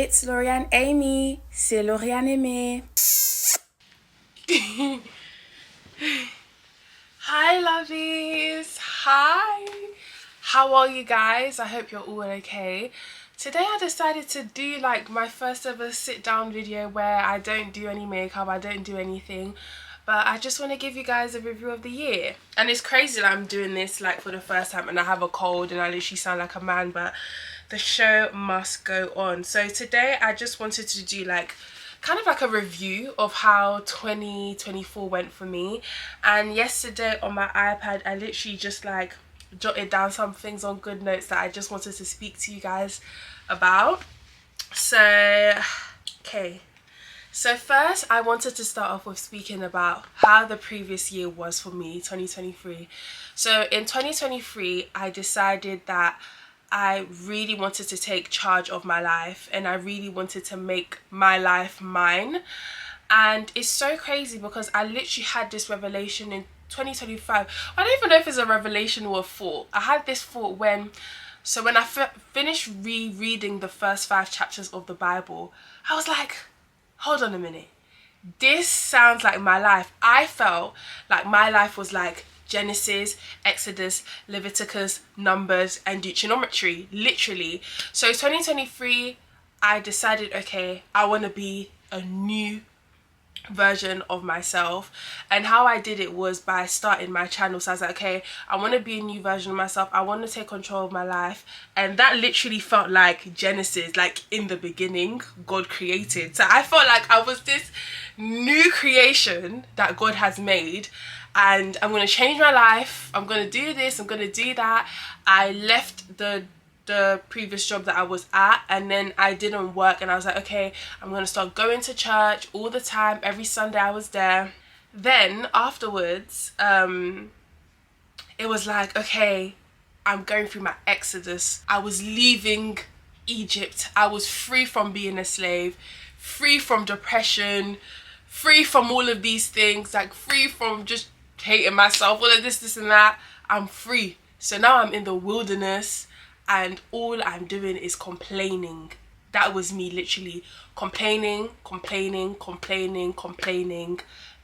It's Lauriane Amy. C'est Lauriane Aimée. Hi, lovies. Hi. How are you guys? I hope you're all okay. Today I decided to do like my first ever sit down video where I don't do any makeup, I don't do anything. But I just want to give you guys a review of the year. And it's crazy that I'm doing this like for the first time and I have a cold and I literally sound like a man, but the show must go on. So today I just wanted to do like kind of like a review of how 2024 went for me. And yesterday on my iPad I literally just like jotted down some things on good notes that I just wanted to speak to you guys about. So okay, so first I wanted to start off with speaking about how the previous year was for me, 2023. So in 2023 I decided that I really wanted to take charge of my life and I really wanted to make my life mine. And it's so crazy because I literally had this revelation in 2025. I don't even know if it's a revelation or a thought. I had this thought when I finished rereading the first 5 chapters of the Bible, I was like, hold on a minute, this sounds like my life. I felt like my life was like Genesis, Exodus, Leviticus, Numbers and Deuteronomy, literally. So 2023 I decided, okay, I want to be a new version of myself. And how I did it was by starting my channel. So I was like, okay, I want to be a new version of myself, I want to take control of my life. And that literally felt like Genesis, like in the beginning God created. So I felt like I was this new creation that God has made, and I'm going to change my life, I'm going to do this, I'm going to do that. I left the previous job that I was at and then I didn't work, and I was like, okay, I'm going to start going to church all the time. Every Sunday I was there. Then afterwards it was like, okay, I'm going through my exodus. I was leaving Egypt. I was free from being a slave, free from depression, free from all of these things, like free from just hating myself, all of this and that. I'm free. So now I'm in the wilderness and all I'm doing is complaining. That was me, literally complaining,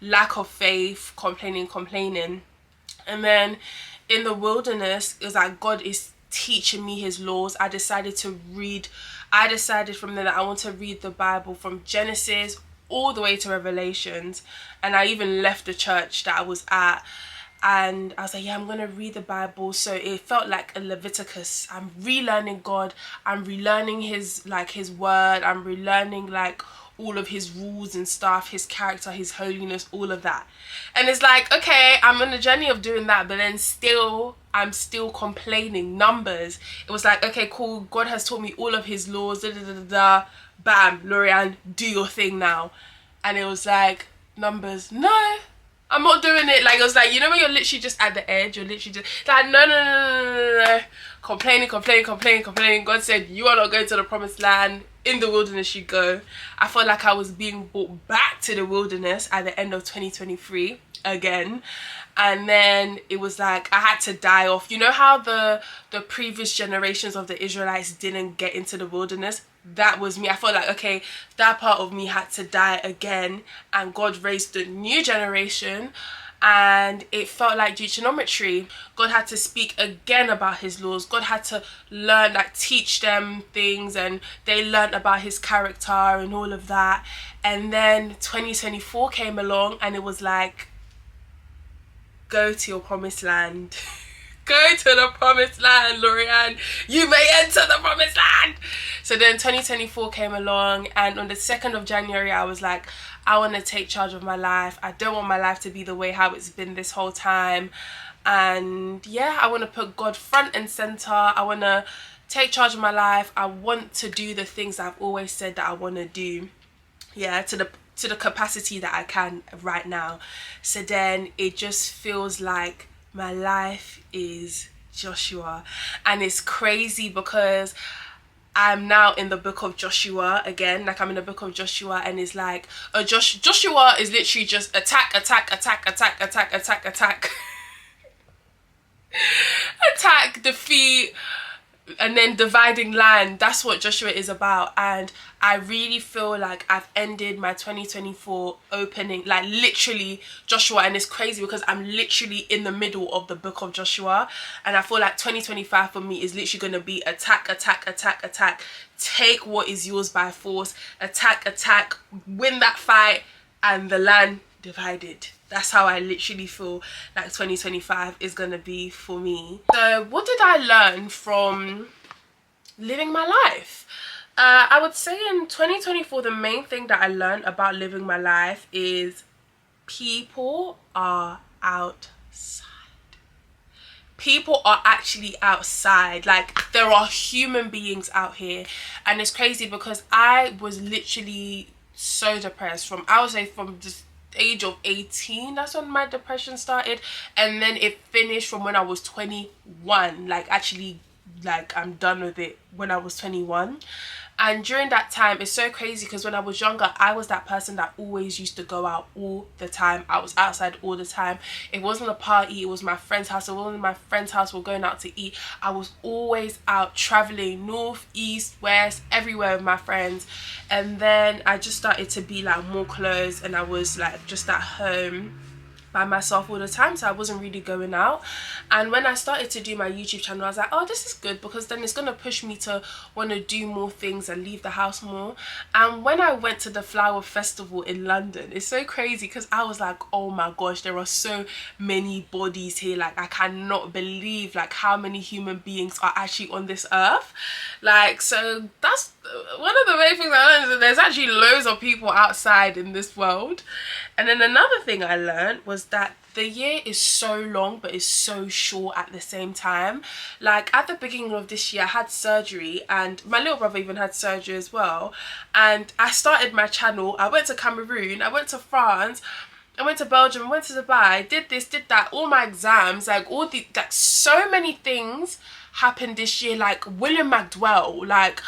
lack of faith, complaining. And then in the wilderness, it was like God is teaching me his laws. I decided from there that I want to read the Bible from Genesis all the way to Revelations. And I even left the church that I was at and I was like, yeah, I'm gonna read the Bible. So it felt like a Leviticus. I'm relearning God, I'm relearning his word, I'm relearning like all of his rules and stuff, his character, his holiness, all of that. And it's like, okay, I'm on a journey of doing that, but then I'm still complaining. Numbers, it was like, okay, cool, God has taught me all of his laws, bam, Lauriane, do your thing now. And it was like, Numbers, no, I'm not doing it. Like, it was like, you know when you're literally just at the edge, you're literally just like, no. Complaining. God said, you are not going to the promised land. In the wilderness you go. I felt like I was being brought back to the wilderness at the end of 2023 again. And then it was like I had to die off. You know how the previous generations of the Israelites didn't get into the wilderness? That was me. I felt like, okay, that part of me had to die again, and God raised the new generation. And it felt like Deuteronomy. God had to speak again about his laws. God had to learn, like teach them things, and they learned about his character and all of that. And then 2024 came along and it was like, go to your promised land. Go to the promised land, Lauriane. You may enter the promised land. So then 2024 came along, and on the 2nd of January, I was like, I want to take charge of my life. I don't want my life to be the way how it's been this whole time. And yeah, I want to put God front and center. I want to take charge of my life. I want to do the things that I've always said that I want to do. Yeah, to the capacity that I can right now. So then it just feels like my life is Joshua. And it's crazy because I'm now in the book of Joshua again. Like, I'm in the book of Joshua, and it's like Joshua is literally just attack attack, defeat, and then dividing land. That's what Joshua is about. And I really feel like I've ended my 2024 opening, like literally Joshua, and it's crazy because I'm literally in the middle of the book of Joshua, and I feel like 2025 for me is literally going to be attack, attack, attack, attack, take what is yours by force, attack, attack, win that fight, and the land divided. That's how I literally feel like 2025 is going to be for me. So what did I learn from living my life? I would say in 2024 the main thing that I learned about living my life is people are outside. People are actually outside. Like, there are human beings out here, and it's crazy because I was literally so depressed from, I would say, from just age of 18. That's when my depression started, and then it finished from when I was 21. Like, actually, like, I'm done with it when I was 21. And during that time, it's so crazy because when I was younger, I was that person that always used to go out all the time. I was outside all the time. It wasn't a party, it was my friend's house. It wasn't my friend's house, we're going out to eat. I was always out traveling north, east, west, everywhere with my friends. And then I just started to be like more closed, and I was like just at home by myself all the time, so I wasn't really going out. And when I started to do my YouTube channel, I was like, oh, this is good, because then it's gonna push me to want to do more things and leave the house more. And when I went to the Flower Festival in London, it's so crazy because I was like, oh my gosh, there are so many bodies here. Like, I cannot believe like how many human beings are actually on this earth. Like, so that's one of the main things I learned, is that there's actually loads of people outside in this world. And then another thing I learned was that the year is so long but it's so short at the same time. Like, at the beginning of this year I had surgery, and my little brother even had surgery as well, and I started my channel. I went to Cameroon, I went to France, I went to Belgium, I went to Dubai, did this, did that, all my exams, like all the, like so many things happened this year. Like William McDowell, like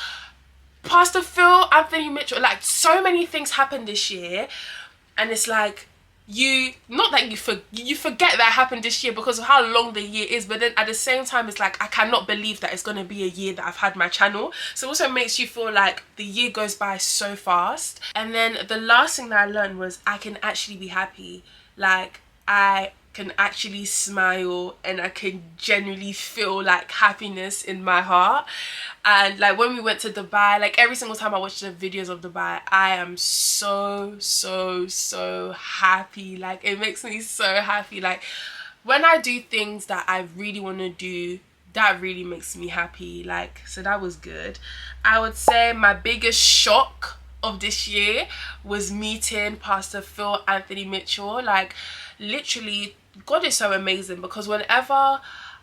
Pastor Phil, Anthony Mitchell, like so many things happened this year. And it's like, you, not that you forget that happened this year because of how long the year is, but then at the same time it's like, I cannot believe that it's going to be a year that I've had my channel. So it also makes you feel like the year goes by so fast. And then the last thing that I learned was I can actually be happy. Like, I can actually smile and I can genuinely feel like happiness in my heart. And like when we went to Dubai, like every single time I watch the videos of Dubai, I am so happy. Like, it makes me so happy. Like, when I do things that I really want to do, that really makes me happy. Like, so that was good. I would say my biggest shock of this year was meeting Pastor Phil, Anthony Mitchell. Like, literally, God is so amazing, because whenever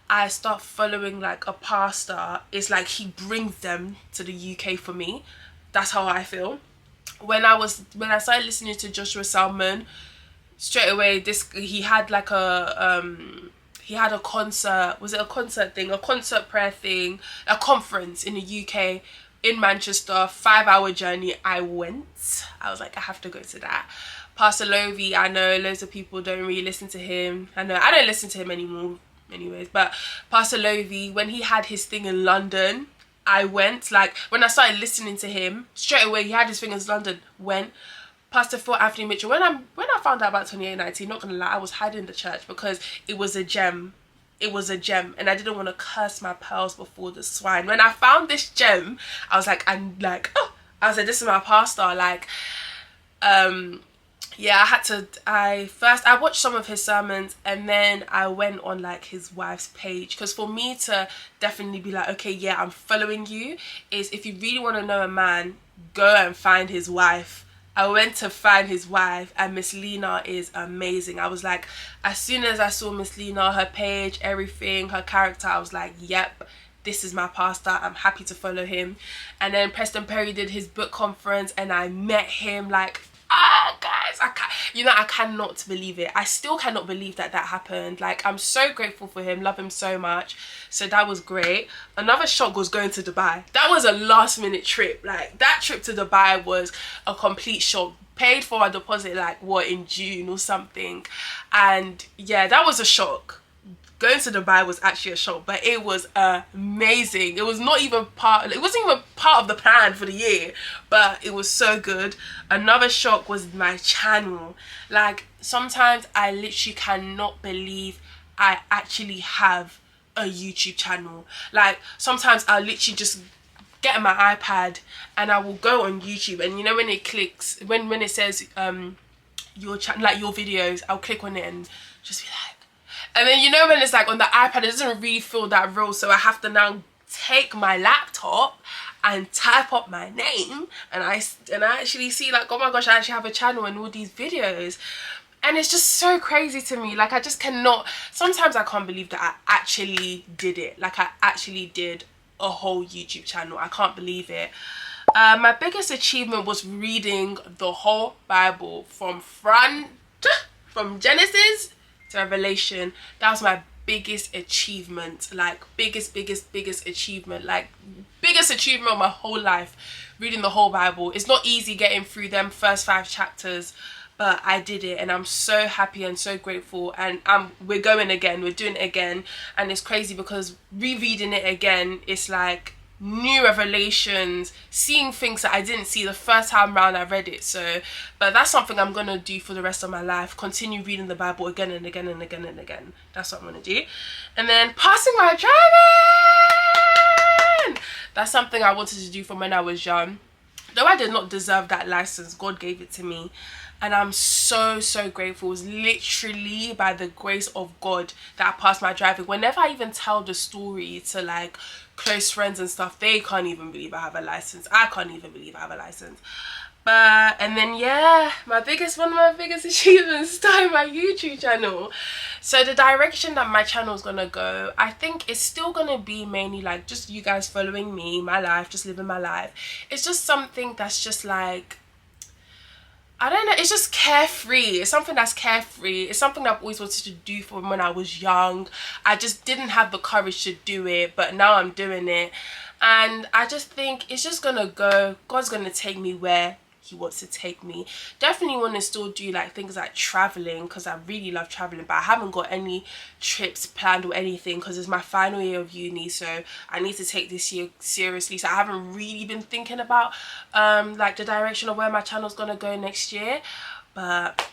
I start following like a pastor, it's like he brings them to the UK for me. That's how I feel. When I started listening to Joshua Salmon, straight away he had like a he had a concert, was it a concert thing, a concert prayer thing, a conference in the UK in Manchester, 5-hour journey. I went. I was like, I have to go to that. Pastor Loveys, I know loads of people don't really listen to him. I know I don't listen to him anymore anyways, but Pastor Loveys, when he had his thing in London, I went. Like, when I started listening to him, straight away he had his thing in London, went. Pastor Phil, Anthony Mitchell, when I found out about 2819, not gonna lie, I was hiding the church because it was a gem. It was a gem, and I didn't want to curse my pearls before the swine. When I found this gem, I was like, oh, I was like, this is my pastor. Like, yeah, I watched some of his sermons, and then I went on like his wife's page, because for me to definitely be like, okay, yeah, I'm following you, is if you really want to know a man, go and find his wife. I went to find his wife, and Miss Lena is amazing. I was like, as soon as I saw Miss Lena, her page, everything, her character, I was like, yep, this is my pastor. I'm happy to follow him. And then Preston Perry did his book conference, and I met him. Like, guys, I cannot believe it. I still cannot believe that happened. Like, I'm so grateful for him, love him so much. So that was great. Another shock was going to Dubai. That was a last minute trip. Like, that trip to Dubai was a complete shock. Paid for a deposit like what, in June or something. And yeah, that was a shock, going to Dubai was actually a shock, but it was amazing. It was not even it wasn't even part of the plan for the year, but it was so good. Another shock was my channel. Like, sometimes I literally cannot believe I actually have a YouTube channel. Like, sometimes I'll literally just get my iPad and I will go on YouTube, and you know when it clicks, when it says your channel, like your videos, I'll click on it and just be like, and then you know when it's like on the iPad, it doesn't really feel that real, so I have to now take my laptop and type up my name, and I actually see like, oh my gosh, I actually have a channel and all these videos. And it's just so crazy to me. Like, I just cannot, sometimes I can't believe that I actually did it. Like, I actually did a whole YouTube channel. I can't believe it. My biggest achievement was reading the whole Bible from Genesis to Revelation. That was my biggest achievement. Like, biggest achievement. Like, biggest achievement of my whole life, reading the whole Bible. It's not easy getting through them first 5 chapters, but I did it, and I'm so happy and so grateful. And we're going again, we're doing it again, and it's crazy because rereading it again, it's like new revelations, seeing things that I didn't see the first time around I read it. So, but that's something I'm gonna do for the rest of my life, continue reading the Bible again and again and again and again. That's what I'm gonna do. And then passing my driving, that's something I wanted to do from when I was young. Though I did not deserve that license, God gave it to me. And I'm so grateful. It was literally by the grace of God that I passed my driving. Whenever I even tell the story to like close friends and stuff, they can't even believe I have a license. I can't even believe I have a license. But, and then yeah, one of my biggest achievements, starting my YouTube channel. So the direction that my channel is gonna go, I think it's still gonna be mainly like just you guys following me, my life, just living my life. It's just something that's just like, I don't know, it's just carefree. It's something that's carefree. It's something I've always wanted to do from when I was young. I just didn't have the courage to do it, but now I'm doing it. And I just think it's just gonna go, God's gonna take me where He wants to take me. Definitely want to still do like things like traveling, because I really love traveling, but I haven't got any trips planned or anything because it's my final year of uni, so I need to take this year seriously. So I haven't really been thinking about like the direction of where my channel's gonna go next year. But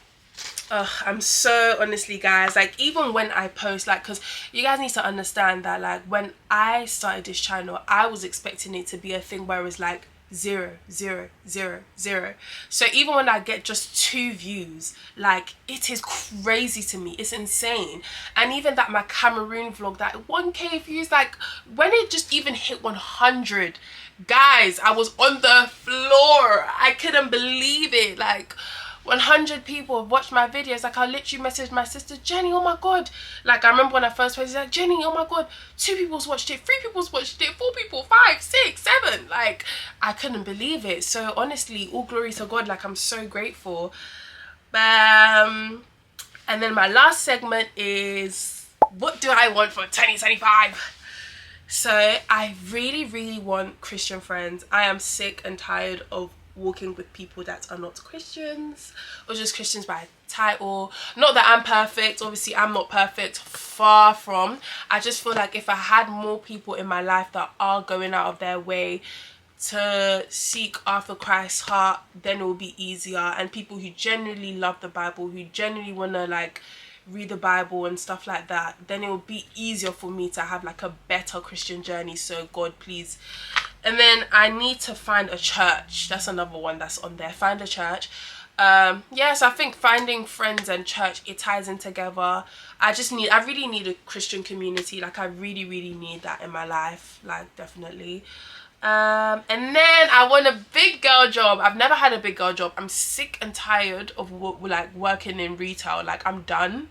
I'm so, honestly guys, like even when I post, like, because you guys need to understand that like when I started this channel, I was expecting it to be a thing where it's like 0 0 0 0. So even when I get just 2 views, like, it is crazy to me, it's insane. And even that my Cameroon vlog, that 1k views, like when it just even hit 100, guys, I was on the floor. I couldn't believe it. Like 100 people have watched my videos. Like, I literally messaged my sister, Jenny, oh my god. Like, I remember when I first posted, like, Jenny, oh my god, 2 people's watched it, 3 people's watched it, 4 people, 5, 6, 7. Like, I couldn't believe it. So honestly, all glory to God. Like, I'm so grateful. And then my last segment is, what do I want for 2025? So I really want Christian friends. I am sick and tired of walking with people that are not Christians, or just Christians by title. Not that I'm perfect, obviously I'm not perfect, far from. I just feel like if I had more people in my life that are going out of their way to seek after Christ's heart, then it will be easier. And people who genuinely love the Bible, who genuinely want to like read the Bible and stuff like that, then it will be easier for me to have like a better Christian journey. So God, please. And then I need to find a church. That's another one that's on there. Find a church. Yes, I think finding friends and church, it ties in together. I really need a Christian community. Like, I really need that in my life. Like, definitely. And then I want a big girl job. I've never had a big girl job. I'm sick and tired of like working in retail. Like, I'm done.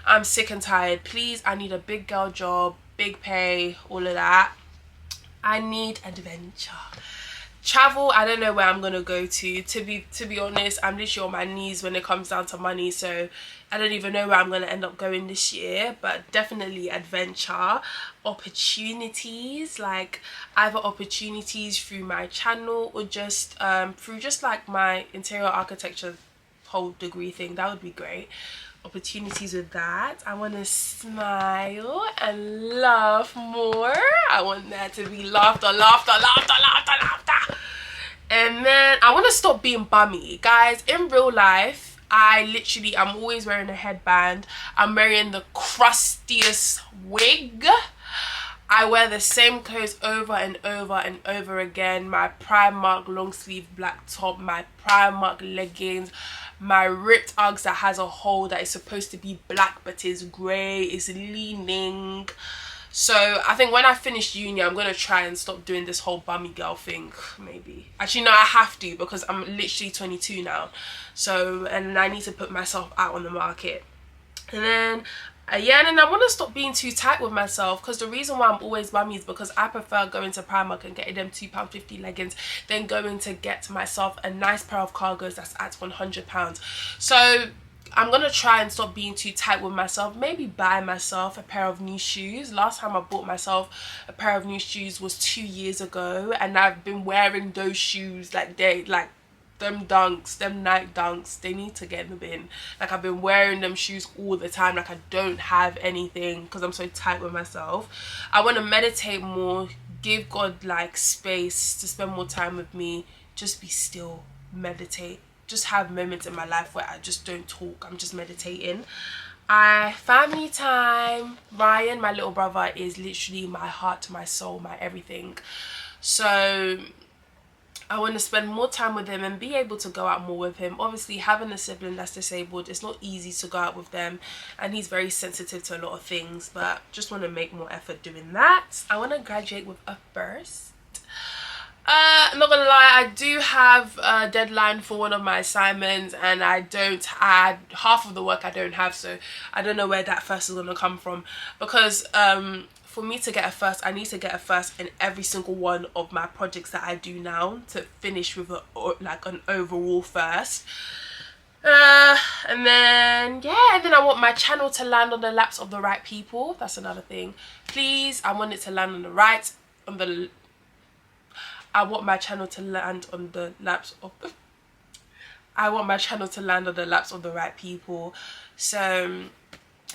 I'm sick and tired. Please, I need a big girl job, big pay, all of that. I need adventure. Travel, I don't know where I'm gonna go to be honest. I'm literally on my knees when it comes down to money, so I don't even know where I'm gonna end up going this year. But definitely adventure, opportunities, like either opportunities through my channel or just through just like my interior architecture whole degree thing. That would be great. opportunities with that. I want to smile and laugh more. I want there to be laughter, laughter, laughter, laughter, laughter. And then I want to stop being bummy. Guys, in real life, I'm always wearing a headband. I'm wearing the crustiest wig. I wear the same clothes over and over and over again. My Primark long sleeve black top, my Primark leggings, my ripped Uggs that has a hole that is supposed to be black but is grey, is leaning. So I think when I finish uni, I'm gonna try and stop doing this whole bummy girl thing. Maybe actually no, I have to, because I'm literally 22 now. So, and I need to put myself out on the market. And then yeah, and then I want to stop being too tight with myself, because the reason why I'm always bummy is because I prefer going to Primark and getting them £2.50 leggings than going to get myself a nice pair of cargos that's at £100. So I'm gonna try and stop being too tight with myself. Maybe buy myself a pair of new shoes. Last time I bought myself a pair of new shoes was 2 years ago, and I've been wearing those shoes like them dunks, them Nike dunks, they need to get in the bin. Like, I've been wearing them shoes all the time. Like, I don't have anything because I'm so tight with myself. I want to meditate more, give God like space to spend more time with me, just be still, meditate, just have moments in my life where I just don't talk, I'm just meditating. Family time. Ryan, my little brother, is literally my heart, my soul, my everything. So I want to spend more time with him and be able to go out more with him. Obviously, having a sibling that's disabled, it's not easy to go out with them, and he's very sensitive to a lot of things, but just want to make more effort doing that. I want to graduate with a first. I'm not gonna lie, I do have a deadline for one of my assignments, and I don't add half of the work I don't have, so I don't know where that first is gonna come from, because for me to get a first, I need to get a first in every single one of my projects that I do now to finish with an overall first. And then yeah, and then I want my channel to land on the laps of the right people. That's another thing. Please, I want it to land on I want my channel to land on the laps of the right people. So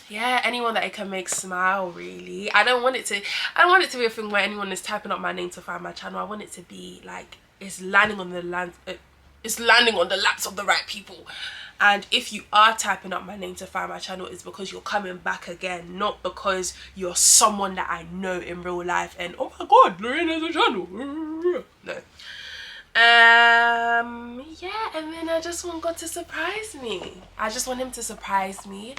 yeah, anyone that I can make smile, really. I don't want it to be a thing where anyone is typing up my name to find my channel. I want it to be like it's landing on the laps of the right people. And if you are typing up my name to find my channel, it's because you're coming back again, not because you're someone that I know in real life and oh my god, Lorraine has a channel. No. Yeah, and then I just want God to surprise me. I just want him to surprise me.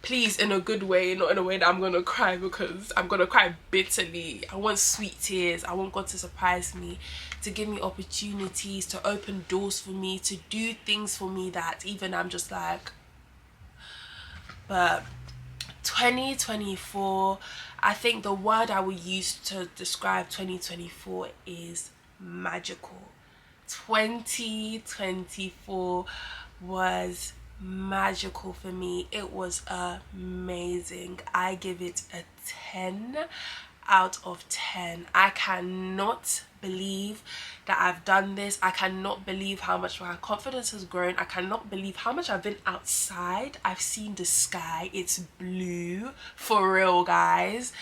Please, in a good way, not in a way that I'm gonna cry, because I'm gonna cry bitterly. I want sweet tears. I want God to surprise me, to give me opportunities, to open doors for me, to do things for me that even I'm just like. But 2024, I think the word I would use to describe 2024 is magical. 2024 was magical for me. It was amazing. I give it a 10 out of 10. I cannot believe that I've done this. I cannot believe how much my confidence has grown. I cannot believe how much I've been outside. I've seen the sky. It's blue for real, guys.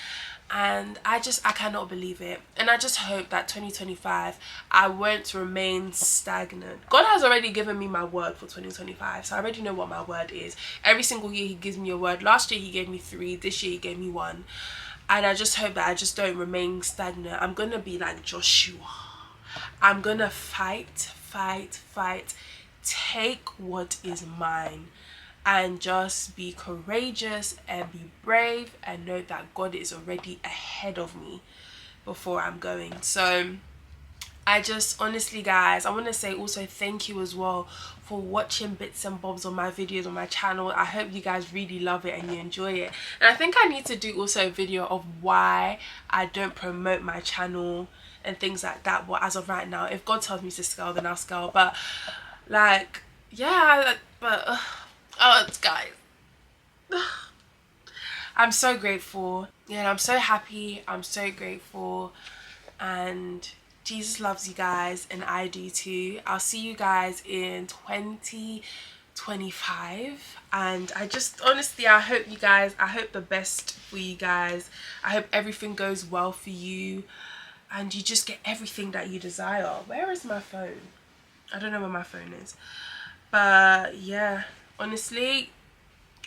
And I cannot believe it. And I just hope that 2025 I won't remain stagnant. God has already given me my word for 2025, so I already know what my word is. Every single year he gives me a word. Last year he gave me 3, this year he gave me 1. And I just hope that I just don't remain stagnant. I'm gonna be like Joshua. I'm gonna fight, take what is mine, and just be courageous and be brave and know that God is already ahead of me before I'm going. So I just honestly, guys, I want to say also thank you as well for watching bits and bobs on my videos on my channel. I hope you guys really love it and you enjoy it. And I think I need to do also a video of why I don't promote my channel and things like that. But as of right now, if God tells me to scale, then I'll scale. But like, yeah, but guys, I'm so grateful. Yeah, I'm so happy. I'm so grateful. And Jesus loves you guys, and I do too. I'll see you guys in 20 25, and I just honestly, I hope the best for you guys. I hope everything goes well for you and you just get everything that you desire. Where is my phone? I don't know where my phone is, but yeah, honestly,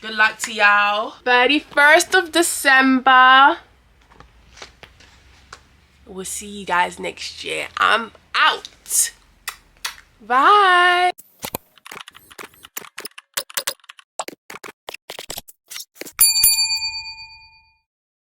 good luck to y'all. 31st of December. We'll see you guys next year. I'm out. Bye.